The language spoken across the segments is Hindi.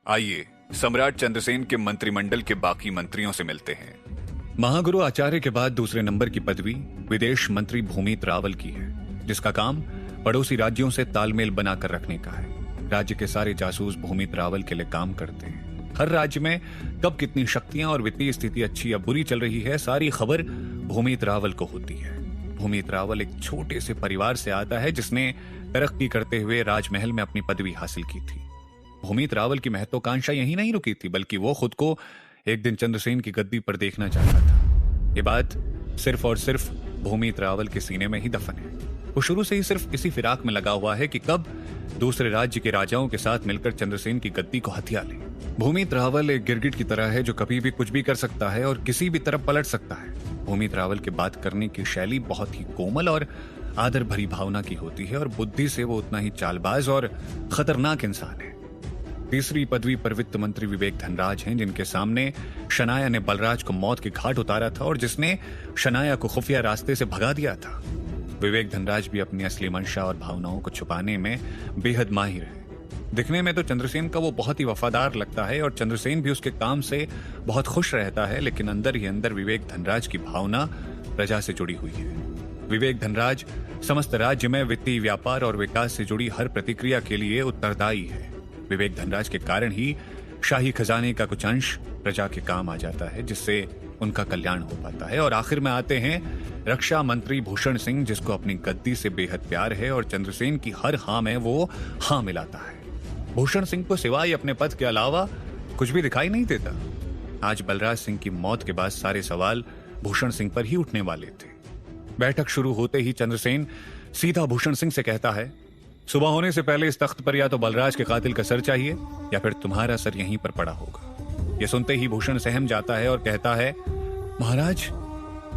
आइए सम्राट चंद्रसेन के मंत्रिमंडल के बाकी मंत्रियों से मिलते हैं। महागुरु आचार्य के बाद दूसरे नंबर की पदवी विदेश मंत्री भूमित रावल की है, जिसका काम पड़ोसी राज्यों से तालमेल बनाकर रखने का है। राज्य के सारे जासूस भूमित रावल के लिए काम करते हैं। हर राज्य में कब कितनी शक्तियां और वित्तीय स्थिति अच्छी या बुरी चल रही है, सारी खबर भूमित रावल को होती है। भूमित रावल एक छोटे से परिवार से आता है जिसने तरक्की करते हुए राजमहल में अपनी पदवी हासिल की थी। भूमित रावल की महत्वाकांक्षा यही नहीं रुकी थी, बल्कि वो खुद को एक दिन चंद्रसेन की गद्दी पर देखना चाहता था। ये बात सिर्फ और सिर्फ भूमित रावल के सीने में ही दफन है। वो शुरू से ही सिर्फ इसी फिराक में लगा हुआ है कि कब दूसरे राज्य के राजाओं के साथ मिलकर चंद्रसेन की गद्दी को हथिया ले। भूमित रावल एक गिरगिट की तरह है जो कभी भी कुछ भी कर सकता है और किसी भी तरफ पलट सकता है। भूमित रावल की बात करने की शैली बहुत ही कोमल और आदर भरी भावना की होती है और बुद्धि से वो उतना ही चालबाज और खतरनाक इंसान है। तीसरी पदवी पर वित्त मंत्री विवेक धनराज हैं, जिनके सामने शनाया ने बलराज को मौत के घाट उतारा था और जिसने शनाया को खुफिया रास्ते से भगा दिया था। विवेक धनराज भी अपनी असली मंशा और भावनाओं को छुपाने में बेहद माहिर है। दिखने में तो चंद्रसेन का वो बहुत ही वफादार लगता है और चंद्रसेन भी उसके काम से बहुत खुश रहता है, लेकिन अंदर ही अंदर विवेक धनराज की भावना प्रजा से जुड़ी हुई है। विवेक धनराज समस्त राज्य में वित्तीय व्यापार और विकास से जुड़ी हर प्रतिक्रिया के लिए उत्तरदायी है। विवेक धनराज के कारण ही शाही खजाने का कुछ अंश प्रजा के काम आ जाता है, जिससे उनका कल्याण हो पाता है। और आखिर में आते हैं रक्षा मंत्री भूषण सिंह, जिसको अपनी गद्दी से बेहद प्यार है और चंद्रसेन की हर हाँ में वो हाँ मिलाता है। भूषण सिंह को सिवाय अपने पद के अलावा कुछ भी दिखाई नहीं देता। आज बलराज सिंह की मौत के बाद सारे सवाल भूषण सिंह पर ही उठने वाले थे। बैठक शुरू होते ही चंद्रसेन सीधा भूषण सिंह से कहता है, सुबह होने से पहले इस तख्त पर या तो बलराज के कातिल का सर चाहिए या फिर तुम्हारा सर यहीं पर पड़ा होगा। यह सुनते ही भूषण सहम जाता है और कहता है, महाराज।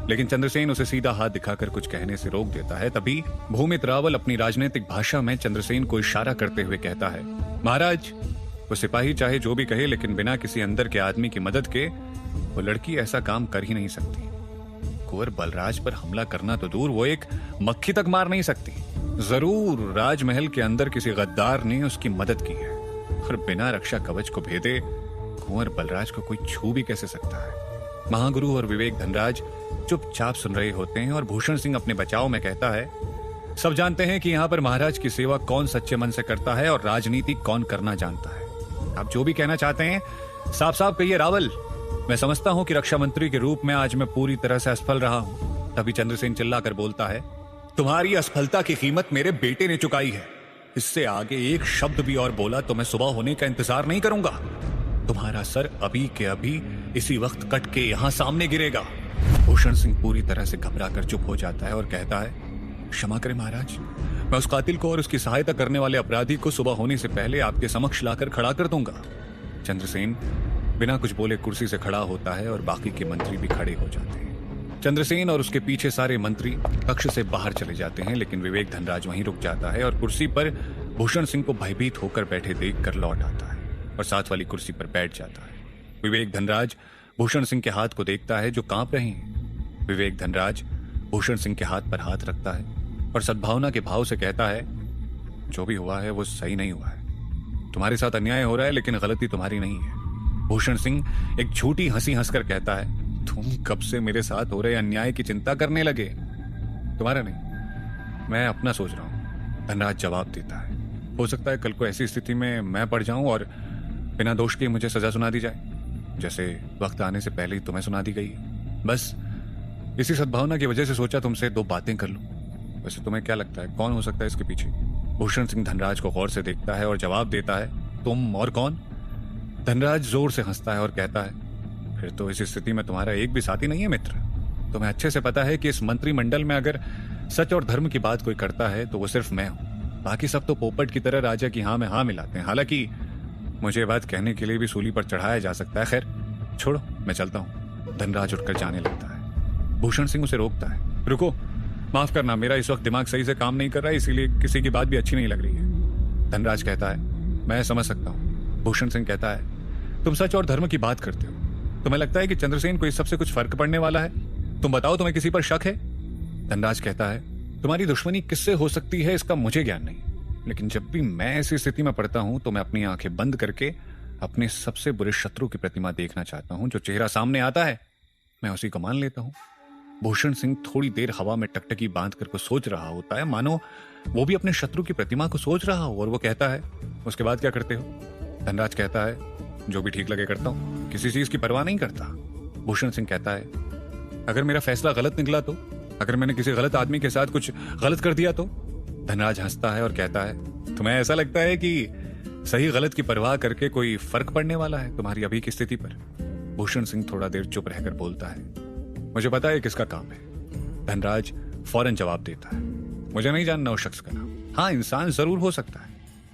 लेकिन चंद्रसेन उसे सीधा हाथ दिखाकर कुछ कहने से रोक देता है। तभी भूमित रावल अपनी राजनीतिक भाषा में चंद्रसेन को इशारा करते हुए कहता है, महाराज, वो सिपाही चाहे जो भी कहे, लेकिन बिना किसी अंदर के आदमी की मदद के वो लड़की ऐसा काम कर ही नहीं सकती। कुंवर बलराज पर हमला करना तो दूर, वो एक मक्खी तक मार नहीं सकती। जरूर राजमहल के अंदर किसी गद्दार ने उसकी मदद की है, और बिना रक्षा कवच को भेदे कुंवर बलराज को कोई छू भी कैसे सकता है। महागुरु और विवेक धनराज चुपचाप सुन रहे होते हैं और भूषण सिंह अपने बचाव में कहता है, सब जानते हैं कि यहाँ पर महाराज की सेवा कौन सच्चे मन से करता है और राजनीति कौन करना जानता है। आप जो भी कहना चाहते हैं साफ साफ कहिए रावल। मैं समझता हूं कि रक्षा मंत्री के रूप में आज मैं पूरी तरह से असफल रहा हूं। तभी चंद्रसेन चिल्लाकर बोलता है, तुम्हारी असफलता की कीमत मेरे बेटे ने चुकाई है। इससे आगे एक शब्द भी और बोला तो मैं सुबह होने का इंतजार नहीं करूंगा। तुम्हारा सर अभी के अभी इसी वक्त कट के यहां सामने गिरेगा। भूषण सिंह पूरी तरह से घबराकर चुप हो जाता है और कहता है, क्षमा करें महाराज, मैं उस कातिल को और उसकी सहायता करने वाले अपराधी को सुबह होने से पहले आपके समक्ष लाकर खड़ा कर दूंगा। चंद्रसेन बिना कुछ बोले कुर्सी से खड़ा होता है और बाकी के मंत्री भी खड़े हो जाते हैं। चंद्रसेन और उसके पीछे सारे मंत्री कक्ष से बाहर चले जाते हैं, लेकिन विवेक धनराज वहीं रुक जाता है और कुर्सी पर भूषण सिंह को भयभीत होकर बैठे देखकर लौट आता है और साथ वाली कुर्सी पर बैठ जाता है। विवेक धनराज भूषण सिंह के हाथ को देखता है जो कांप रहे हैं। विवेक धनराज भूषण सिंह के हाथ पर हाथ रखता है और सद्भावना के भाव से कहता है, जो भी हुआ है वो सही नहीं हुआ है। तुम्हारे साथ अन्याय हो रहा है, लेकिन गलती तुम्हारी नहीं है। भूषण सिंह एक झूठी हंसी हंसकर कहता है, तुम कब से मेरे साथ हो रहे अन्याय की चिंता करने लगे? तुम्हारा नहीं, मैं अपना सोच रहा हूं। धनराज जवाब देता है, हो सकता है कल को ऐसी स्थिति में मैं पड़ जाऊं और बिना दोष के मुझे सजा सुना दी जाए, जैसे वक्त आने से पहले ही तुम्हें सुना दी गई। बस इसी सद्भावना की वजह से सोचा तुमसे दो बातें कर लूं। वैसे तुम्हें क्या लगता है कौन हो सकता है इसके पीछे? भूषण सिंह धनराज को गौर से देखता है और जवाब देता है, तुम और कौन? धनराज जोर से हंसता है और कहता है, फिर तो इस स्थिति में तुम्हारा एक भी साथी नहीं है मित्र। तुम्हें अच्छे से पता है कि इस मंत्रिमंडल में अगर सच और धर्म की बात कोई करता है तो वो सिर्फ मैं हूं। बाकी सब तो पोपट की तरह राजा की हाँ में हाँ मिलाते हैं। हालांकि मुझे बात कहने के लिए भी सूली पर चढ़ाया जा सकता है। खैर छोड़ो, मैं चलता हूं। धनराज उठकर जाने लगता है। भूषण सिंह उसे रोकता है, रुको, माफ करना, मेरा इस वक्त दिमाग सही से काम नहीं कर रहा है, इसीलिए किसी की बात भी अच्छी नहीं लग रही है। धनराज कहता है, मैं समझ सकता हूं। भूषण सिंह कहता है, तुम सच और धर्म की बात करते हो, तुम्हें लगता है कि चंद्रसेन को इस सबसे कुछ फर्क पड़ने वाला है? तुम बताओ, तुम्हें किसी पर शक है? धनराज कहता है, तुम्हारी दुश्मनी किससे हो सकती है इसका मुझे ज्ञान नहीं, लेकिन जब भी मैं ऐसी स्थिति में पड़ता हूं तो मैं अपनी आंखें बंद करके अपने सबसे बुरे शत्रु की प्रतिमा देखना चाहता हूं। जो चेहरा सामने आता है मैं उसी को मान लेता हूं। भूषण सिंह थोड़ी देर हवा में टकटकी बांध कर कुछ सोच रहा होता है, मानो वो भी अपने शत्रु की प्रतिमा को सोच रहा हो। और वो कहता है, उसके बाद क्या करते हो? धनराज कहता है, जो भी ठीक लगे करता हूं, किसी चीज की परवाह नहीं करता। भूषण सिंह कहता है, अगर मेरा फैसला गलत निकला तो? अगर मैंने किसी गलत आदमी के साथ कुछ गलत कर दिया तो? धनराज हंसता है और कहता है, तुम्हें ऐसा लगता है कि सही गलत की परवाह करके कोई फर्क पड़ने वाला है तुम्हारी अभी की स्थिति पर? भूषण सिंह थोड़ा देर चुप रहकर बोलता है, मुझे पता है किसका काम है। धनराज फौरन जवाब देता है, मुझे नहीं जानना उस शख्स का नाम। हाँ, इंसान जरूर हो सकता है।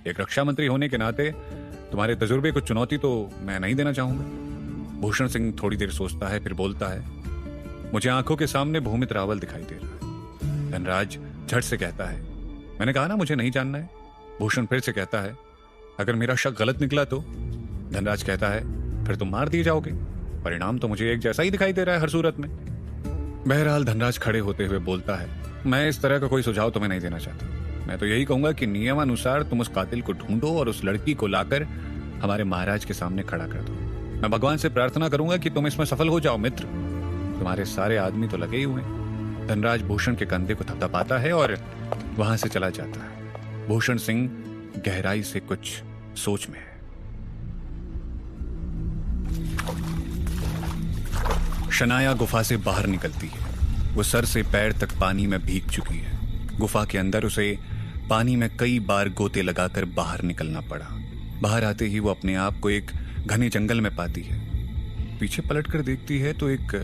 एक रक्षा मंत्री होने के नाते तुम्हारे तजुर्बे को चुनौती तो मैं नहीं देना चाहूंगा। भूषण सिंह थोड़ी देर सोचता है, फिर बोलता है, मुझे आंखों के सामने भूमित रावल दिखाई दे रहा है। धनराज झट से कहता है, मैंने कहा ना मुझे नहीं जानना है। भूषण फिर से कहता है, अगर मेरा शक गलत निकला तो? धनराज कहता है, फिर तुम मार दिए जाओगे। परिणाम तो मुझे एक जैसा ही दिखाई दे रहा है हर सूरत में। बहरहाल धनराज खड़े होते हुए बोलता है, मैं इस तरह का कोई सुझाव तुम्हें नहीं देना चाहता। मैं तो यही कहूंगा कि नियमानुसार तुम उस कातिल को ढूंढो और उस लड़की को लाकर हमारे महाराज के सामने खड़ा कर दो। मैं भगवान से प्रार्थना करूंगा कि तुम इसमें सफल हो जाओ मित्र। तुम्हारे सारे आदमी तो लगे ही हुए। धनराज भूषण के कंधे को थपथपाता है और वहां से चला जाता है। भूषण सिंह गहराई से कुछ सोच में है। शनाया गुफा से बाहर निकलती है। वो सर से पैर तक पानी में भीग चुकी है। गुफा के अंदर उसे पानी में कई बार गोते लगाकर बाहर निकलना पड़ा। बाहर आते ही वो अपने आप को एक घने जंगल में पाती है। पीछे पलटकर देखती है तो एक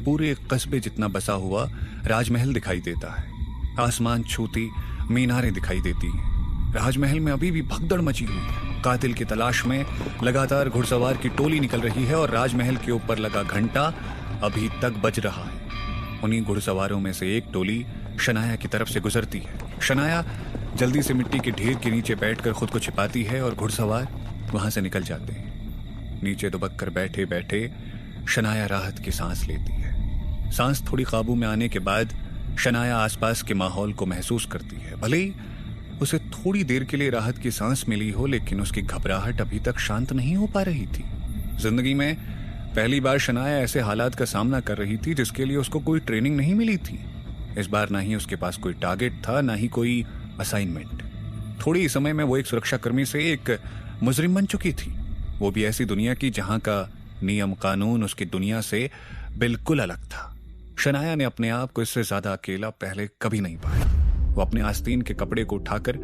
पूरे कस्बे जितना बसा हुआ राजमहल दिखाई देता है। आसमान छूती मीनारें दिखाई देती हैं। राजमहल में अभी भी भगदड़ मची हुई है। कातिल की तलाश में लगातार घुड़सवार की टोली निकल रही है और राजमहल के ऊपर लगा घंटा अभी तक बज रहा है। उन्हीं घुड़सवारों में से एक टोली शनाया की तरफ से गुजरती है। शनाया जल्दी से मिट्टी के ढेर के नीचे बैठकर खुद को छिपाती है और घुड़सवार वहां से निकल जाते हैं। नीचे दुबक कर बैठे बैठे शनाया राहत की सांस लेती है। सांस थोड़ी काबू में आने के बाद शनाया आसपास के माहौल को महसूस करती है। भले ही उसे थोड़ी देर के लिए राहत की सांस मिली हो, लेकिन उसकी घबराहट अभी तक शांत नहीं हो पा रही थी। जिंदगी में पहली बार शनाया ऐसे हालात का सामना कर रही थी जिसके लिए उसको कोई ट्रेनिंग नहीं मिली थी। इस बार ना ही उसके पास कोई टारगेट था, ना ही कोई असाइनमेंट। थोड़ी ही समय में वो एक सुरक्षाकर्मी से एक मुजरिम बन चुकी थी, वो भी ऐसी दुनिया की जहां का नियम कानून उसकी दुनिया से बिल्कुल अलग था। शनाया ने अपने आप को इससे ज्यादा अकेला पहले कभी नहीं पाया। वो अपने आस्तीन के कपड़े को उठाकर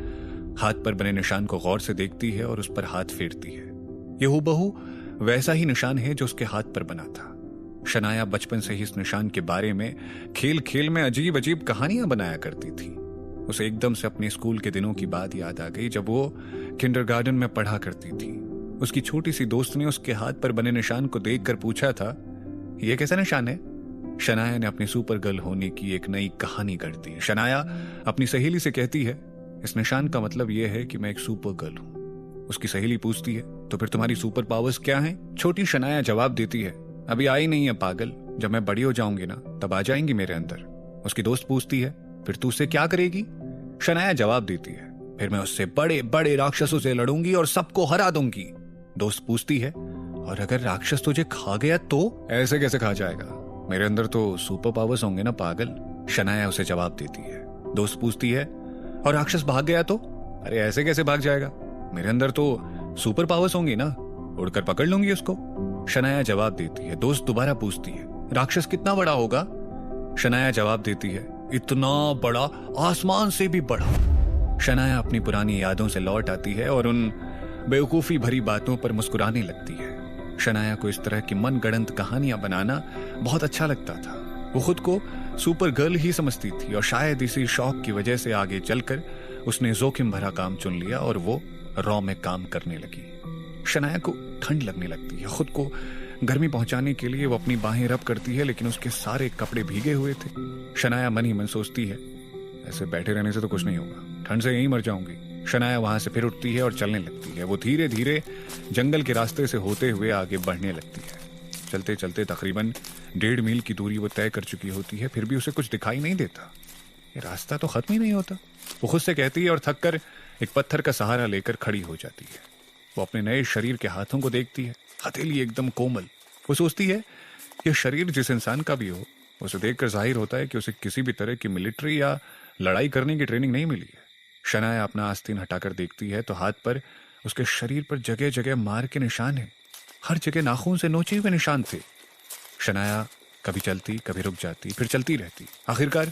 हाथ पर बने निशान को गौर से देखती है और उस पर हाथ फेरती है। यह हूबहू वैसा ही निशान है जो उसके हाथ पर बना था। शनाया बचपन से ही इस निशान के बारे में खेल खेल में अजीब अजीब कहानियां बनाया करती थी। उसे एकदम से अपने स्कूल के दिनों की बात याद आ गई, जब वो किंडरगार्टन में पढ़ा करती थी। उसकी छोटी सी दोस्त ने उसके हाथ पर बने निशान को देखकर पूछा था, यह कैसा निशान है? शनाया ने अपनी सुपर गर्ल होने की एक नई कहानी गढ़ दी। शनाया अपनी सहेली से कहती है, इस निशान का मतलब यह है कि मैं एक सुपर गर्ल हूं। उसकी सहेली पूछती है, तो फिर तुम्हारी सुपर पावर्स क्या हैं? छोटी शनाया जवाब देती है, अभी आई नहीं है पागल, जब मैं बड़ी हो जाऊंगी ना तब आ जाएंगी मेरे अंदर। उसकी दोस्त पूछती है, फिर तू उससे क्या करेगी? शनाया जवाब देती है, फिर मैं उससे बड़े बड़े राक्षसों से लड़ूंगी और सबको हरा दूंगी। दोस्त पूछती है, और अगर राक्षस तुझे खा गया तो? ऐसे कैसे खा जाएगा, मेरे अंदर तो सुपर पावर्स होंगे ना पागल। शनाया उसे जवाब देती है। दोस्त पूछती है, और राक्षस भाग गया तो? अरे ऐसे कैसे भाग जाएगा, मेरे अंदर तो सुपर पावर्स होंगी ना, उड़कर पकड़ लूंगी उसको। शनाया जवाब देती है। दोस्त दोबारा पूछती है, राक्षस कितना बड़ा होगा? शनाया जवाब देती है, इतना बड़ा, आसमान से भी बड़ा। शनाया अपनी पुरानी यादों से लौट आती है और उन बेवकूफी भरी बातों पर मुस्कुराने लगती है। शनाया को इस तरह की मनगढ़ंत कहानियां बनाना बहुत अच्छा लगता था। वो खुद को सुपर गर्ल ही समझती थी और शायद इसी शौक की वजह से आगे चलकर उसने जोखिम भरा काम चुन लिया और वो रॉ में काम करने लगी। शनाया को ठंड लगने लगती है। खुद को गर्मी पहुंचाने के लिए वो अपनी बाहें रब करती है, लेकिन उसके सारे कपड़े भीगे हुए थे। शनाया मन ही मन सोचती है, ऐसे बैठे रहने से तो कुछ नहीं होगा, ठंड से यहीं मर जाऊंगी। शनाया वहां से फिर उठती है और चलने लगती है। वो धीरे धीरे जंगल के रास्ते से होते हुए आगे बढ़ने लगती है। चलते चलते तकरीबन 1.5 मील की दूरी वो तय कर चुकी होती है, फिर भी उसे कुछ दिखाई नहीं देता। ये रास्ता तो खत्म ही नहीं होता, वो खुद से कहती है और थक कर एक पत्थर का सहारा लेकर खड़ी हो जाती है। वो अपने नए शरीर के हाथों को देखती है, हथेली एकदम कोमल। वो सोचती है ये शरीर जिस इंसान का भी हो, उसे देखकर जाहिर होता है कि उसे किसी भी तरह की मिलिट्री या लड़ाई करने की ट्रेनिंग नहीं मिली है। शनाया अपना आस्तीन हटाकर देखती है तो हाथ पर उसके शरीर पर जगह जगह मार के निशान है, हर जगह नाखून से नोचे हुए निशान थे। शनाया कभी चलती, कभी रुक जाती, फिर चलती रहती। आखिरकार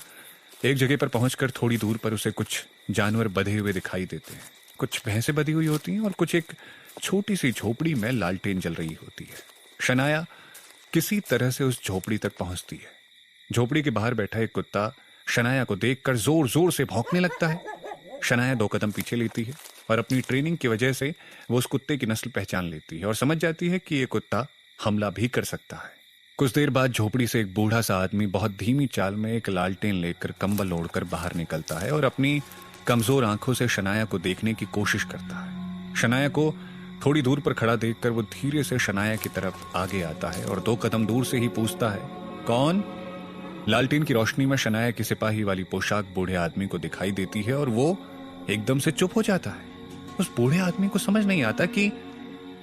एक जगह पर पहुंचकर थोड़ी दूर पर उसे कुछ जानवर बंधे हुए दिखाई देते हैं। कुछ भैंसें बंधी हुई होती हैं और कुछ एक छोटी सी झोपड़ी में लालटेन जल रही होती है। शनाया किसी तरह से उस झोपड़ी तक पहुंचती है। झोपड़ी के बाहर बैठा एक कुत्ता शनाया को देखकर जोर जोर से भौंकने लगता है। शनाया 2 कदम पीछे लेती है और अपनी ट्रेनिंग की वजह से वो उस कुत्ते की नस्ल पहचान लेती है और समझ जाती है कि ये कुत्ता हमला भी कर सकता है। कुछ देर बाद झोपड़ी से एक बूढ़ा सा आदमी बहुत धीमी चाल में एक लालटेन लेकर कंबल ओढ़कर बाहर निकलता है और अपनी कमजोर आंखों से शनाया को देखने की कोशिश करता है। शनाया को थोड़ी दूर पर खड़ा देखकर वो धीरे से शनाया की तरफ आगे आता है और 2 कदम दूर से ही पूछता है, कौन? लालटेन की रोशनी में शनाया की सिपाही वाली पोशाक बूढ़े आदमी को दिखाई देती है और वो एकदम से चुप हो जाता है। उस बूढ़े आदमी को समझ नहीं आता कि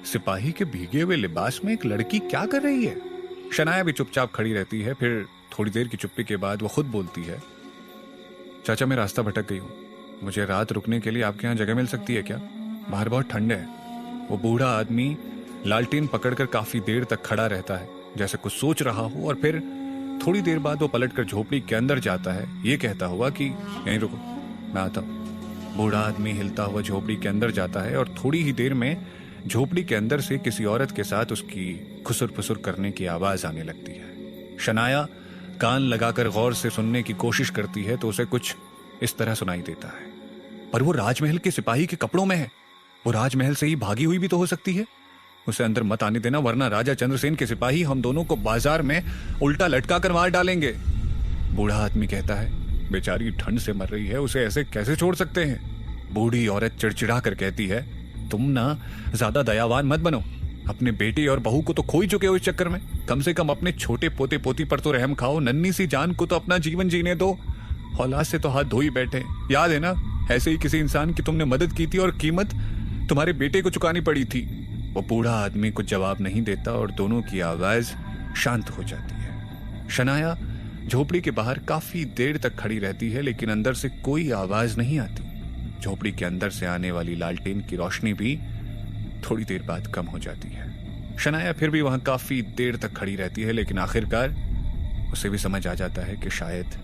सिपाही के भीगे हुए लिबास में एक लड़की क्या कर रही है। शनाया भी चुपचाप खड़ी रहती है। फिर थोड़ी देर की चुप्पी के बाद वो खुद बोलती है, चाचा मैं रास्ता भटक गई हूँ, मुझे रात रुकने के लिए आपके यहाँ जगह मिल सकती है क्या? बाहर बहुत ठंड है। वो बूढ़ा आदमी लालटेन पकड़कर काफी देर तक खड़ा रहता है, जैसे कुछ सोच रहा हो, और फिर थोड़ी देर बाद वो पलटकर झोपड़ी के अंदर जाता है, ये कहता हुआ कि यहीं रुको, मैं आता हूँ। बूढ़ा आदमी हिलता हुआ झोपड़ी के अंदर जाता है और थोड़ी ही देर में झोपड़ी के अंदर से किसी औरत के साथ उसकी खुसुर फुसुर करने की आवाज आने लगती है। शनाया कान लगाकर गौर से सुनने की कोशिश करती है तो उसे कुछ इस तरह सुनाई देता है, पर वो राजमहल के सिपाही के कपड़ों में है। वो राजमहल से ही भागी हुई भी तो हो सकती है। उसे अंदर मत आने देना, वरना राजा चंद्रसेन के सिपाही हम दोनों को बाजार में उल्टा लटका कर मार डालेंगे। बूढ़ा आदमी कहता है, बेचारी ठंड से मर रही है, उसे ऐसे कैसे छोड़ सकते हैं? बूढ़ी औरत चिड़चिड़ा कर कहती है, तुम ना ज्यादा दयावान मत बनो, अपने बेटे और बहू को तो खो ही चुके हो इस चक्कर में। कम से कम अपने छोटे पोते पोती पर तो रहम खाओ, नन्ही सी जान को तो अपना जीवन जीने दो। औलाद से तो हाथ धो ही बैठे, याद है ना? ऐसे ही किसी इंसान की तुमने मदद की थी और कीमत तुम्हारे बेटे को चुकानी पड़ी थी। वो बूढ़ा आदमी कुछ जवाब नहीं देता और दोनों की आवाज शांत हो जाती है। शनाया झोपड़ी के बाहर काफी देर तक खड़ी रहती है, लेकिन अंदर से कोई आवाज नहीं आती। झोपड़ी के अंदर से आने वाली लालटेन की रोशनी भी थोड़ी देर बाद कम हो जाती है। शनाया फिर भी वहां काफी देर तक खड़ी रहती है, लेकिन आखिरकार उसे भी समझ आ जाता है कि शायद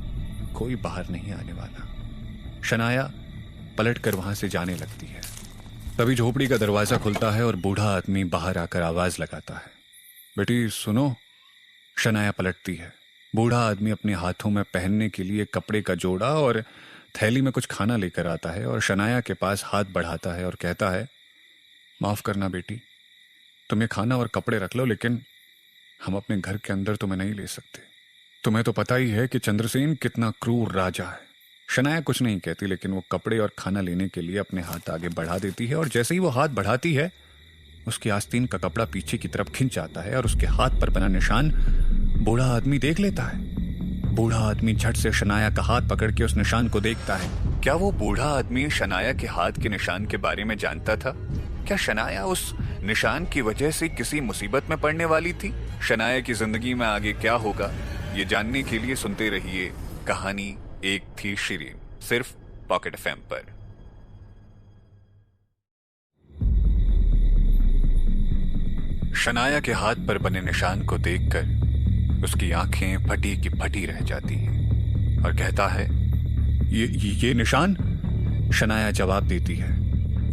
कोई बाहर नहीं आने वाला। शनाया पलटकर वहां से जाने लगती है। तभी झोपड़ी का दरवाजा खुलता है और बूढ़ा आदमी बाहर आकर आवाज लगाता है, बेटी सुनो। शनाया पलटती है। बूढ़ा आदमी अपने हाथों में पहनने के लिए कपड़े का जोड़ा और थैली में कुछ खाना लेकर आता है और शनाया के पास हाथ बढ़ाता है और कहता है, माफ करना बेटी, तुम ये खाना और कपड़े रख लो, लेकिन हम अपने घर के अंदर तुम्हें नहीं ले सकते। तुम्हें तो पता ही है कि चंद्रसेन कितना क्रूर राजा है। शनाया कुछ नहीं कहती, लेकिन वो कपड़े और खाना लेने के लिए अपने हाथ आगे बढ़ा देती है और जैसे ही वो हाथ बढ़ाती है, उसकी आस्तीन का कपड़ा पीछे की तरफ खिंच जाता है और उसके हाथ पर बना निशान बूढ़ा आदमी देख लेता है। बूढ़ा आदमी झट से शनाया का हाथ पकड़ के उस निशान को देखता है। क्या वो बूढ़ा आदमी शनाया के हाथ के निशान के बारे में जानता था? क्या शनाया उस निशान की वजह से किसी मुसीबत में पड़ने वाली थी? शनाया की जिंदगी में आगे क्या होगा, ये जानने के लिए सुनते रहिए कहानी एक थी शिरीन, सिर्फ पॉकेट एफएम पर। शनाया के हाथ पर बने निशान को देखकर उसकी आंखें फटी की फटी रह जाती हैं और कहता है, ये निशान? शनाया जवाब देती है,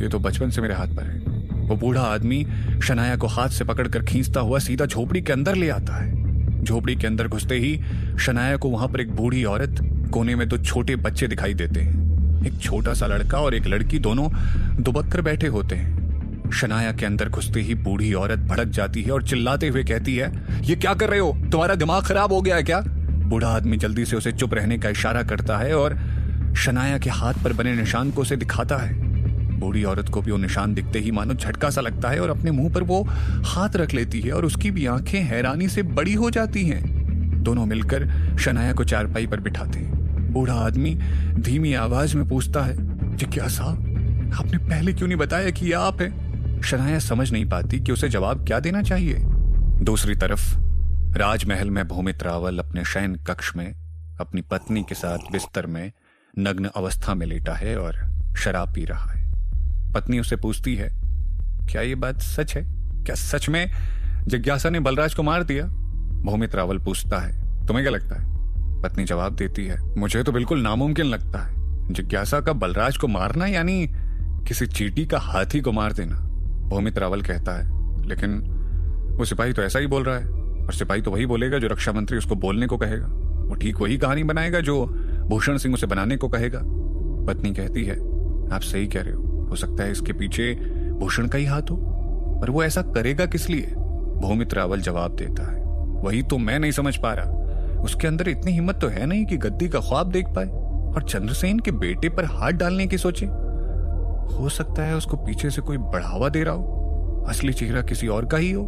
ये तो बचपन से मेरे हाथ पर है। वो बूढ़ा आदमी शनाया को हाथ से पकड़कर खींचता हुआ सीधा झोपड़ी के अंदर ले आता है। झोपड़ी के अंदर घुसते ही शनाया को वहां पर एक बूढ़ी औरत, कोने में 2 छोटे बच्चे दिखाई देते हैं। एक छोटा सा लड़का और एक लड़की दोनों दुबक कर बैठे होते हैं। शनाया के अंदर घुसते ही बूढ़ी औरत भड़क जाती है और चिल्लाते हुए कहती है, ये क्या कर रहे हो? तुम्हारा दिमाग खराब हो गया है क्या? बूढ़ा आदमी जल्दी से उसे चुप रहने का इशारा करता है और शनाया के हाथ पर बने निशान को उसे दिखाता है। बूढ़ी औरत को भी वो निशान दिखते ही मानो झटका सा लगता है और अपने मुंह पर वो हाथ रख लेती है और उसकी भी आंखें हैरानी से बड़ी हो जाती हैं। दोनों मिलकर शनाया को चारपाई पर बिठाते हैं। बूढ़ा आदमी धीमी आवाज में पूछता है, जिज्ञासा, आपने पहले क्यों नहीं बताया कि ये आप हैं? शनाया समझ नहीं पाती कि उसे जवाब क्या देना चाहिए। दूसरी तरफ राजमहल में भूमित रावल अपने शयन कक्ष में अपनी पत्नी के साथ बिस्तर में नग्न अवस्था में लेटा है और शराब पी रहा है। पत्नी उससे पूछती है, क्या ये बात सच है? क्या सच में जिज्ञासा ने बलराज को मार दिया? भूमित रावल पूछता है, तुम्हें क्या लगता है? पत्नी जवाब देती है, मुझे तो बिल्कुल नामुमकिन लगता है। जिज्ञासा का बलराज को मारना यानी किसी चींटी का हाथी को मार देना। भूमित रावल कहता है, लेकिन वो सिपाही तो ऐसा ही बोल रहा है, और सिपाही तो वही बोलेगा जो रक्षा मंत्री उसको बोलने को कहेगा। वो ठीक वही कहानी बनाएगा जो भूषण सिंह उसे बनाने को कहेगा। पत्नी कहती है, आप सही कह रहे हो सकता है इसके पीछे भूषण का ही हाथ हो, पर वो ऐसा करेगा किस लिए? भूमित रावल जवाब देता है, वही तो मैं नहीं समझ पा रहा। उसके अंदर इतनी हिम्मत तो है नहीं कि गद्दी का ख्वाब देख पाए और चंद्रसेन के बेटे पर हाथ डालने की सोचे। हो सकता है उसको पीछे से कोई बढ़ावा दे रहा हो, असली चेहरा किसी और का ही हो।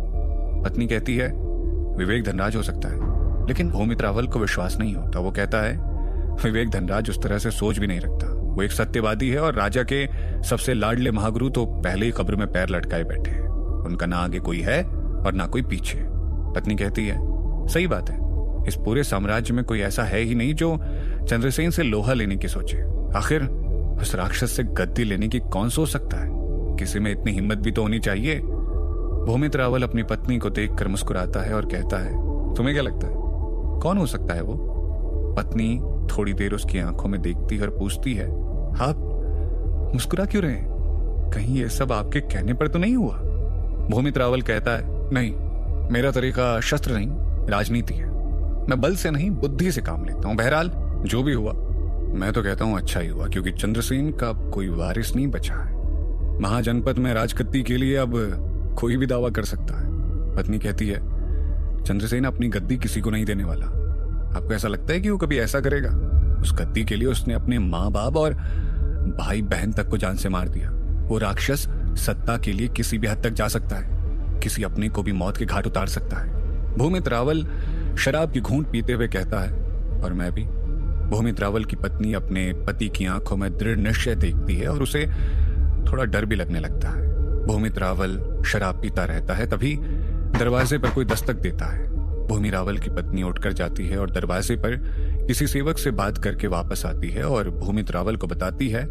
पत्नी कहती है, विवेक धनराज हो सकता है, लेकिन भूमित रावल को विश्वास नहीं होता। वो कहता है, विवेक धनराज उस तरह से सोच भी नहीं रखता। वो एक सत्यवादी है और राजा के सबसे लाडले महागुरु तो पहले ही कब्र में पैर लटकाए बैठे हैं। उनका ना आगे कोई है और ना कोई पीछे। पत्नी कहती है, सही बात है, इस पूरे साम्राज्य में कोई ऐसा है ही नहीं जो चंद्रसेन से लोहा लेने की सोचे। आखिर उस राक्षस से गद्दी लेने की कौन सोच सकता है? किसी में इतनी हिम्मत भी तो होनी चाहिए। भूमित रावल अपनी पत्नी को देखकर मुस्कुराता है और कहता है, तुम्हें क्या लगता है कौन हो सकता है वो? पत्नी थोड़ी देर उसकी आंखों में देखती है और पूछती है, आप मुस्कुरा क्यों रहे हैं? कहीं ये सब आपके कहने पर तो नहीं हुआ? भूमित रावल कहता है, नहीं, मेरा तरीका शस्त्र नहीं, राजनीति है। मैं बल से नहीं, बुद्धि से काम लेता हूं। बहरहाल जो भी हुआ, मैं तो कहता हूं अच्छा ही हुआ, क्योंकि चंद्रसेन का कोई वारिस नहीं बचा है। महाजनपद में राजगद्दी के लिए अब कोई भी दावा कर सकता है। पत्नी कहती है, चंद्रसेन अपनी गद्दी किसी को नहीं देने वाला। आपको ऐसा लगता है कि वो कभी ऐसा करेगा? उस गद्दी के लिए उसने अपने माँ बाप और भाई बहन तक को जान से मार दिया। वो राक्षस सत्ता के लिए किसी भी हद तक जा सकता है, किसी अपने को भी मौत के घाट उतार सकता है। भूमित रावल शराब की घूंट पीते हुए कहता है, और मैं भी। भूमित रावल की पत्नी अपने पति की आंखों में दृढ़ निश्चय देखती है और उसे थोड़ा डर भी लगने लगता है। भूमित रावल शराब पीता रहता है, तभी दरवाजे पर कोई दस्तक देता है। भूमि रावल की पत्नी उठकर जाती है और दरवाजे पर किसी सेवक से बात करके वापस आती है और भूमित रावल को बताती है,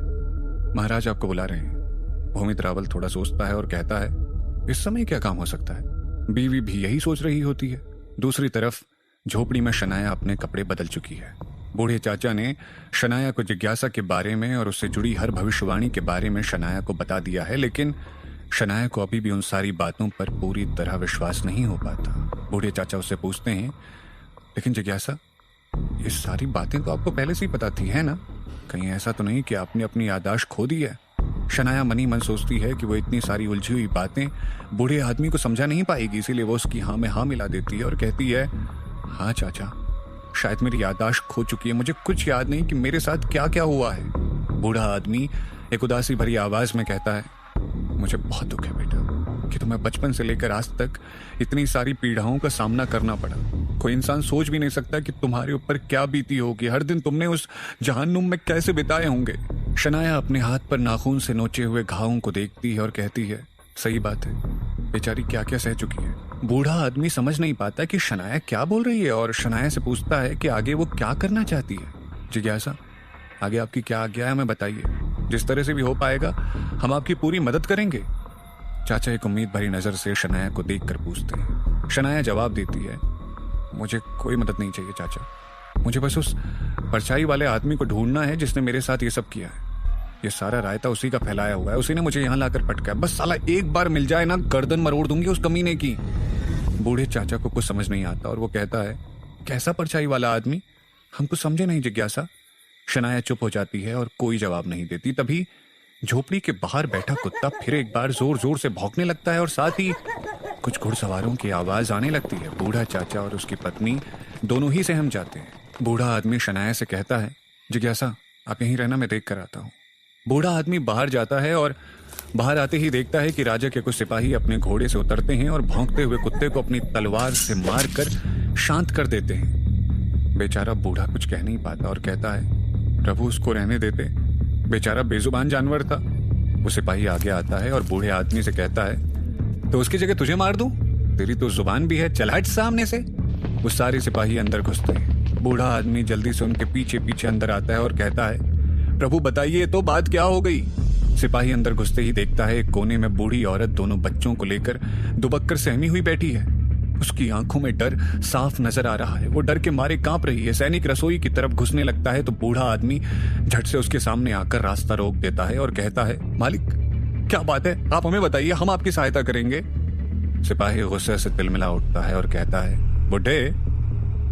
महाराज आपको बुला रहे हैं। भूमित रावल थोड़ा सोचता है और कहता है, इस समय क्या काम हो सकता है? बीवी भी यही सोच रही होती है। दूसरी तरफ झोपड़ी में शनाया अपने कपड़े बदल चुकी है। बूढ़े चाचा ने शनाया को जिज्ञासा के बारे में और उससे जुड़ी हर भविष्यवाणी के बारे में शनाया को बता दिया है, लेकिन शनाया को अभी भी उन सारी बातों पर पूरी तरह विश्वास नहीं हो पाता। बूढ़े चाचा उससे पूछते हैं, लेकिन जिज्ञासा, ये सारी बातें तो आपको पहले से ही पता थी, है ना? कहीं ऐसा तो नहीं कि आपने अपनी याददाश्त खो दी है? शनाया मनी मन सोचती है कि वो इतनी सारी उलझी हुई बातें बूढ़े आदमी को समझा नहीं पाएगी, इसीलिए वो उसकी हाँ में हाँ मिला देती है और कहती है, हाँ चाचा, शायद मेरी याददाश्त खो चुकी है, मुझे कुछ याद नहीं कि मेरे साथ क्या क्या हुआ है। बूढ़ा आदमी एक उदासी भरी आवाज में कहता है, मुझे बहुत दुख है बेटा कि तुम्हें बचपन से लेकर आज तक इतनी सारी पीड़ाओं का सामना करना पड़ा। कोई इंसान सोच भी नहीं सकता कि तुम्हारे ऊपर क्या बीती होगी, हर दिन तुमने उस जहन्नुम में कैसे बिताए होंगे। शनाया अपने हाथ पर नाखून से नोचे हुए घावों को देखती है और कहती है, सही बात है, बेचारी क्या क्या सह चुकी है। बूढ़ा आदमी समझ नहीं पाता कि शनाया क्या बोल रही है और शनाया से पूछता है कि आगे वो क्या करना चाहती है। जिज्ञासा, आगे आपकी क्या आज्ञा है, हमें बताइए। जिस तरह से भी हो पाएगा हम आपकी पूरी मदद करेंगे। चाचा एक उम्मीद भरी नजर से शनाया को देखकर पूछते हैं। शनाया जवाब देती है, मुझे कोई मदद नहीं चाहिए चाचा, मुझे बस उस परछाई वाले आदमी को ढूंढना है जिसने मेरे साथ ये सब किया है। ये सारा रायता उसी का फैलाया हुआ है, उसी ने मुझे यहाँ लाकर पटका है। बस साला एक बार मिल जाए ना, गर्दन मरोड़ दूंगी उस कमीने की। बूढ़े चाचा को कुछ समझ नहीं आता और वो कहता है, कैसा परछाई वाला आदमी? हम कुछ समझे नहीं जिज्ञासा। शनाया चुप हो जाती है और कोई जवाब नहीं देती। तभी झोपड़ी के बाहर बैठा कुत्ता फिर एक बार जोर जोर से भौंकने लगता है और साथ ही कुछ घुड़सवारों की आवाज आने लगती है। बूढ़ा चाचा और उसकी पत्नी दोनों ही सहम जाते हैं। बूढ़ा आदमी शनाया से कहता है, जिज्ञासा आप यहीं रहना, मैं देख कर आता हूँ। बूढ़ा आदमी बाहर जाता है और बाहर आते ही देखता है कि राजा के कुछ सिपाही अपने घोड़े से उतरते हैं और भौंकते हुए कुत्ते को अपनी तलवार से मारकर शांत कर देते हैं। बेचारा बूढ़ा कुछ कह नहीं पाता और कहता है, प्रभु उसको रहने देते, बेचारा बेजुबान जानवर था। वो सिपाही आगे आता है और बूढ़े आदमी से कहता है, तो उसकी जगह तुझे मार दूं? तेरी तो जुबान भी है, चल हट सामने से। वो सारे सिपाही अंदर घुसते हैं। बूढ़ा आदमी जल्दी से उनके पीछे पीछे अंदर आता है और कहता है, प्रभु बताइए तो बात क्या हो गई? सिपाही अंदर घुसते ही देखता है एक कोने में बूढ़ी औरत दोनों बच्चों को लेकर दुबक्कर सहमी हुई बैठी है। उसकी आंखों में डर साफ नजर आ रहा है। वो डर के मारे कांप रही है। सैनिक रसोई की तरफ घुसने लगता है तो बूढ़ा आदमी झट से उसके सामने आकर रास्ता रोक देता है और कहता है, मालिक क्या बात है, आप हमें बताइए, हम आपकी सहायता करेंगे। सिपाही गुस्से से तिलमिला उठता है और कहता है, बुढ़े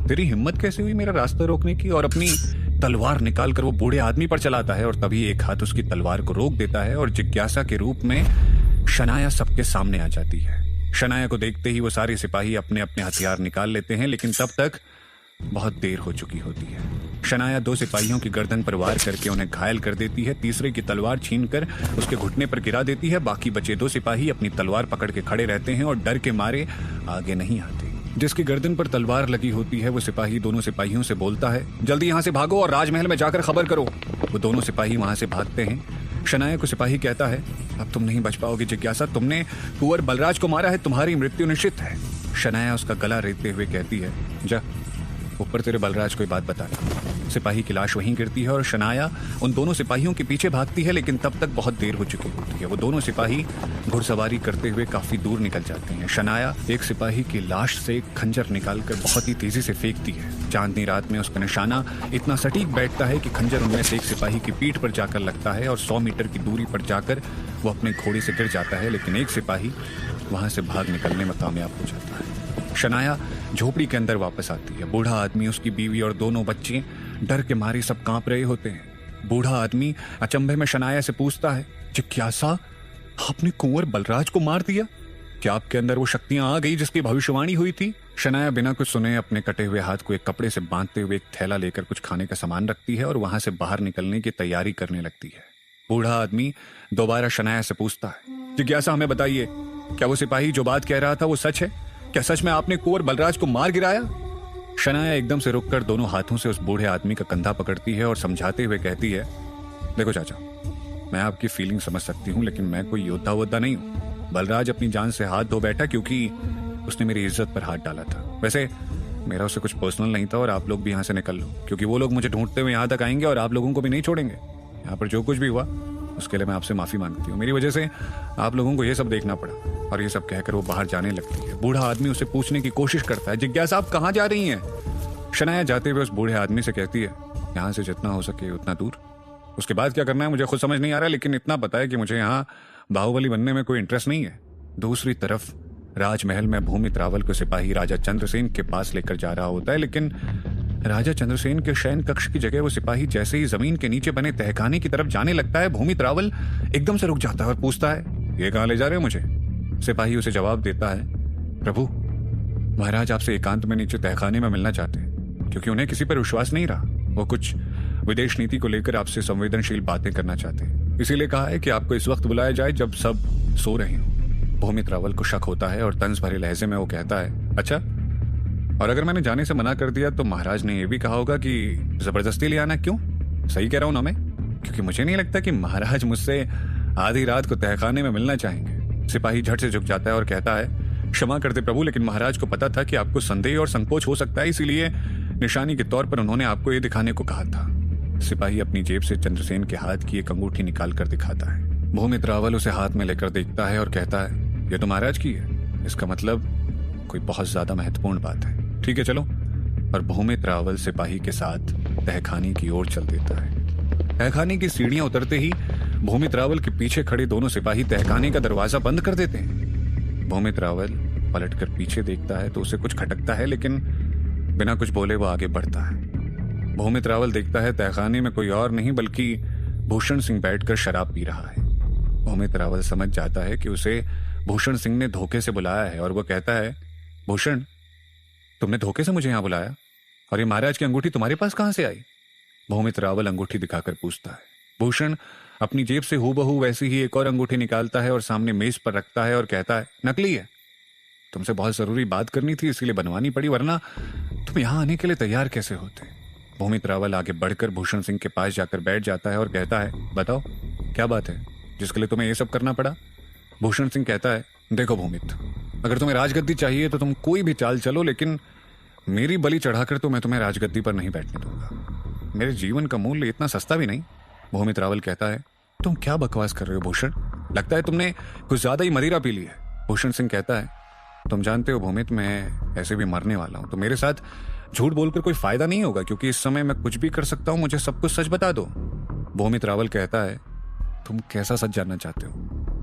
तेरी हिम्मत कैसे हुई मेरा रास्ता रोकने की? और अपनी तलवार निकालकर वो बूढ़े आदमी पर चलाता है और तभी एक हाथ उसकी तलवार को रोक देता है और जिज्ञासा के रूप में शनाया सबके सामने आ जाती है। शनाया को देखते ही वो सारे सिपाही अपने अपने हथियार निकाल लेते हैं, लेकिन तब तक बहुत देर हो चुकी होती है। शनाया 2 सिपाहियों की गर्दन पर वार करके उन्हें घायल कर देती है। तीसरे की तलवार छीनकर उसके घुटने पर गिरा देती है। बाकी बचे 2 सिपाही अपनी तलवार पकड़ के खड़े रहते हैं और डर के मारे आगे नहीं आते। जिसकी गर्दन पर तलवार लगी होती है वो सिपाही दोनों सिपाहियों से बोलता है, जल्दी यहाँ से भागो और राजमहल में जाकर खबर करो। वो दोनों सिपाही वहां से भागते हैं। शनाया को सिपाही कहता है, अब तुम नहीं बच पाओगे जिज्ञासा, तुमने कुंवर बलराज को मारा है, तुम्हारी मृत्यु निश्चित है। शनाया उसका गला रेतते हुए कहती है, जा ऊपर तेरे बलराज को बात बता। सिपाही की लाश वहीं गिरती है और शनाया उन दोनों सिपाहियों के पीछे भागती है, लेकिन तब तक बहुत देर हो चुकी होती है। वो दोनों सिपाही घुड़सवारी करते हुए काफी दूर निकल जाते हैं। शनाया एक सिपाही की लाश से खंजर निकालकर बहुत ही तेजी से फेंकती है। चांदनी रात में उसका निशाना इतना सटीक बैठता है कि खंजर उनमें से एक सिपाही की पीठ पर जाकर लगता है और 100 मीटर की दूरी पर जाकर वो अपने घोड़े से गिर जाता है, लेकिन एक सिपाही वहां से भाग निकलने में कामयाब हो जाता है। शनाया झोपड़ी के अंदर वापस आती है। बूढ़ा आदमी, उसकी बीवी और दोनों बच्चे डर के मारे सब कांप रहे होते हैं। बूढ़ा आदमी अचंभे में शनाया से पूछता है, जिज्ञासा आपने कुंवर बलराज को मार दिया? क्या आपके अंदर वो शक्तियां आ गई जिसकी भविष्यवाणी हुई थी? शनाया बिना कुछ सुने अपने कटे हुए हाथ को एक कपड़े से बांधते हुए एक थैला लेकर कुछ खाने का सामान रखती है और वहां से बाहर निकलने की तैयारी करने लगती है। बूढ़ा आदमी दोबारा शनाया से पूछता है, जिज्ञासा हमें बताइए, क्या वो सिपाही जो बात कह रहा था वो सच है? क्या सच में आपने कुंवर बलराज को मार गिराया? शनाया एकदम से रुककर दोनों हाथों से उस बूढ़े आदमी का कंधा पकड़ती है और समझाते हुए कहती है, देखो चाचा, मैं आपकी फीलिंग समझ सकती हूँ, लेकिन मैं कोई योद्धा वोद्धा नहीं हूँ। बलराज अपनी जान से हाथ धो बैठा क्योंकि उसने मेरी इज्जत पर हाथ डाला था। वैसे मेरा उससे कुछ पर्सनल नहीं था और आप लोग भी यहाँ से निकल लो, क्योंकि वो लोग मुझे ढूंढते हुए यहाँ तक आएंगे और आप लोगों को भी नहीं छोड़ेंगे। यहाँ पर जो कुछ भी हुआ उसके लिए मैं आपसे माफी मांगती हूँ। मेरी वजह से आप लोगों को ये सब देखना पड़ा। और ये सब कहकर वो बाहर जाने लगती है। बूढ़ा आदमी उसे पूछने की कोशिश करता है, जिज्ञासा आप कहाँ जा रही हैं? शनाया जाते हुए उस बूढ़े आदमी से कहती है, यहाँ से जितना हो सके उतना दूर। उसके बाद क्या करना है मुझे खुद समझ नहीं आ रहा, लेकिन इतना पता है कि मुझे यहाँ बाहुबली बनने में कोई इंटरेस्ट नहीं है। दूसरी तरफ राजमहल में भूमित रावल को सिपाही राजा चंद्रसेन के पास लेकर जा रहा होता है, लेकिन राजा चंद्रसेन के शयन कक्ष की जगह वो सिपाही जैसे ही जमीन के नीचे बने तहखाने की तरफ जाने लगता है, भूमित रावल एकदम से रुक जाता है और पूछता है, ये कहाँ ले जा रहे हो मुझे? सिपाही उसे जवाब देता है, प्रभु महाराज आपसे एकांत में नीचे तहखाने में मिलना चाहते हैं, क्योंकि उन्हें किसी पर विश्वास नहीं रहा। वो कुछ विदेश नीति को लेकर आपसे संवेदनशील बातें करना चाहते हैं, इसीलिए कहा है कि आपको इस वक्त बुलाया जाए जब सब सो रहे हो। भूमित रावल को शक होता है और तंज भरे लहजे में वो कहता है, अच्छा, और अगर मैंने जाने से मना कर दिया तो महाराज ने यह भी कहा होगा कि जबरदस्ती ले आना? क्यों? सही कह रहा हूं ना मैं? क्योंकि मुझे नहीं लगता कि महाराज मुझसे आधी रात को तहखाने में मिलना चाहेंगे। सिपाही झट से झुक जाता है और कहता है, क्षमा करते प्रभु, लेकिन महाराज को पता था कि आपको संदेह और संकोच हो सकता है, इसीलिए निशानी के तौर पर उन्होंने आपको ये दिखाने को कहा था। सिपाही अपनी जेब से चंद्रसेन के हाथ की एक अंगूठी निकाल कर दिखाता है। भूमित रावल उसे हाथ में लेकर देखता है और कहता है, ये तो महाराज की है, इसका मतलब कोई बहुत ज्यादा महत्वपूर्ण बात है। ठीक है चलो। और भूमित रावल सिपाही के साथ तहखाने की ओर चल देता है। तहखाने की सीढ़ियां उतरते ही भूमित रावल के पीछे खड़े दोनों सिपाही तहखाने का दरवाजा बंद कर देते हैं। भूमित रावल पलटकर पीछे देखता है तो उसे कुछ खटकता है, लेकिन बिना कुछ बोले वो आगे बढ़ता है। भूमित रावल देखता है तहखाने में कोई और नहीं बल्कि भूषण सिंह बैठकर शराब पी रहा है। भूमित रावल समझ जाता है कि उसे भूषण सिंह ने धोखे से बुलाया है और वो कहता है, भूषण तुमने धोखे से मुझे यहां बुलाया, और ये महाराज की अंगूठी तुम्हारे पास कहां से आई? भूमित रावल अंगूठी दिखाकर पूछता है। भूषण अपनी जेब से हूबहू वैसी ही एक और अंगूठी निकालता है और सामने मेज पर रखता है और कहता है, नकली है। तुमसे बहुत जरूरी बात करनी थी इसलिए बनवानी पड़ी, वरना तुम यहां आने के लिए तैयार कैसे होते? भूमित रावल आगे बढ़कर भूषण सिंह के पास जाकर बैठ जाता है और कहता है, बताओ क्या बात है? जिसके लिए तुम्हें ये सब करना पड़ा? भूषण सिंह कहता है, देखो भूमित, अगर तुम्हें राजगद्दी चाहिए तो तुम कोई भी चाल चलो, लेकिन मेरी बलि चढ़ाकर तो मैं तुम्हें राजगद्दी पर नहीं बैठने दूंगा। मेरे जीवन का मूल्य इतना सस्ता भी नहीं। भूमित रावल कहता है, तुम क्या बकवास कर रहे हो भूषण? लगता है तुमने कुछ ज्यादा ही मदिरा पी ली है। भूषण सिंह कहता है, तुम जानते हो भूमित, मैं ऐसे भी मरने वाला हूं, तो मेरे साथ झूठ बोलकर कोई फायदा नहीं होगा, क्योंकि इस समय मैं कुछ भी कर सकता हूं। मुझे सब कुछ सच बता दो। भूमित रावल कहता है, तुम कैसा सच जानना चाहते हो?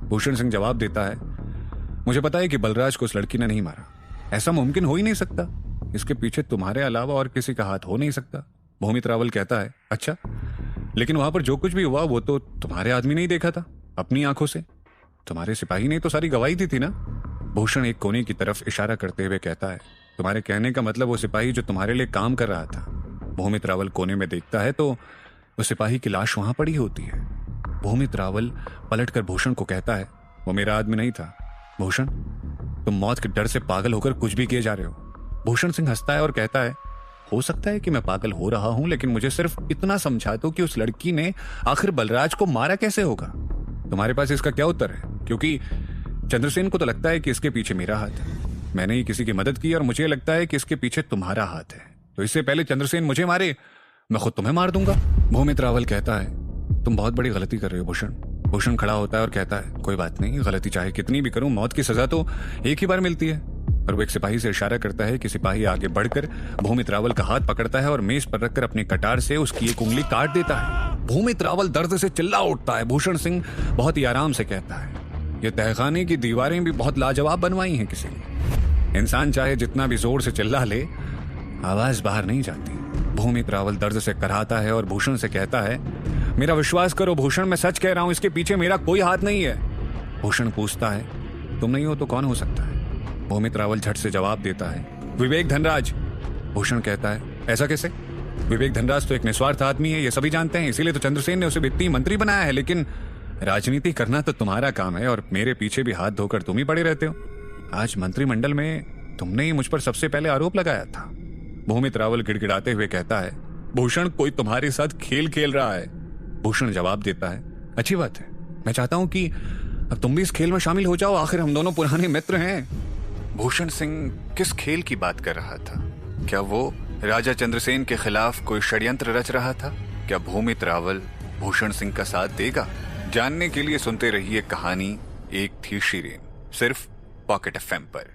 भूषण सिंह जवाब देता है, मुझे पता है कि बलराज को उस लड़की ने नहीं मारा। ऐसा मुमकिन हो ही नहीं सकता। इसके पीछे तुम्हारे अलावा और किसी का हाथ हो नहीं सकता। भूमित रावल कहता है, अच्छा, लेकिन वहां पर जो कुछ भी हुआ वो तो तुम्हारे आदमी ने ही देखा था अपनी आंखों से। तुम्हारे सिपाही ने तो सारी गवाही दी थी ना? भूषण एक कोने की तरफ इशारा करते हुए कहता है, तुम्हारे कहने का मतलब वो सिपाही जो तुम्हारे लिए काम कर रहा था। भूमित रावल कोने में देखता है तो उस सिपाही की लाश वहां पड़ी होती है। भूमित रावल पलटकर भूषण को कहता है, वो मेरा आदमी नहीं था। भूषण, तुम मौत के डर से पागल होकर कुछ भी किए जा रहे हो। भूषण सिंह हंसता है और कहता है, हो सकता है कि मैं पागल हो रहा हूं, लेकिन मुझे सिर्फ इतना समझा दो कि उस लड़की ने आखिर बलराज को मारा कैसे होगा। तुम्हारे पास इसका क्या उत्तर है? क्योंकि चंद्रसेन को तो लगता है कि इसके पीछे मेरा हाथ है। मैंने ही किसी की मदद की और मुझे लगता है कि इसके पीछे तुम्हारा हाथ है। तो इससे पहले चंद्रसेन मुझे मारे, मैं खुद तुम्हें मार दूंगा। भूमित रावल कहता है, तुम बहुत बड़ी गलती कर रहे हो भूषण। भूषण खड़ा होता है और कहता है, कोई बात नहीं, गलती चाहे कितनी भी करूं, मौत की सजा तो एक ही बार मिलती है। और वो एक सिपाही से इशारा करता है कि सिपाही आगे बढ़कर भूमित रावल का हाथ पकड़ता है और मेज पर रखकर अपनी कटार से उसकी एक उंगली काट देता है। भूमित रावल दर्द से चिल्ला उठता है। भूषण सिंह बहुत ही आराम से कहता है, ये तहखाने की दीवारें भी बहुत लाजवाब बनवाई हैं किसी ने। इंसान चाहे जितना भी जोर से चिल्ला ले, आवाज बाहर नहीं जाती। भूमित रावल दर्द से कराहता है और भूषण से कहता है, मेरा विश्वास करो भूषण, मैं सच कह रहा हूं, इसके पीछे मेरा कोई हाथ नहीं है। भूषण पूछता है, तुम नहीं हो तो कौन हो सकता है? भूमित रावल झट से जवाब देता है, विवेक धनराज। भूषण कहता है, ऐसा कैसे? विवेक धनराज तो एक निस्वार्थ आदमी है, ये सभी जानते हैं, इसीलिए तो चंद्रसेन ने उसे वित्तीय मंत्री बनाया है। लेकिन राजनीति करना तो तुम्हारा काम है और मेरे पीछे भी हाथ धोकर तुम ही पड़े रहते हो। आज मंत्रिमंडल में तुमने ही मुझ पर सबसे पहले आरोप लगाया था। भूमित रावल गिड़गिड़ाते हुए कहता है, भूषण, कोई तुम्हारे साथ खेल खेल रहा है। भूषण जवाब देता है, अच्छी बात है, मैं चाहता हूं कि अब तुम भी इस खेल में शामिल हो जाओ, आखिर हम दोनों पुराने मित्र हैं। भूषण सिंह किस खेल की बात कर रहा था? क्या वो राजा चंद्रसेन के खिलाफ कोई षड्यंत्र रच रहा था? क्या भूमित रावल भूषण सिंह का साथ देगा? जानने के लिए सुनते रहिए कहानी एक थी शीरेन, सिर्फ पॉकेट एफएम पर।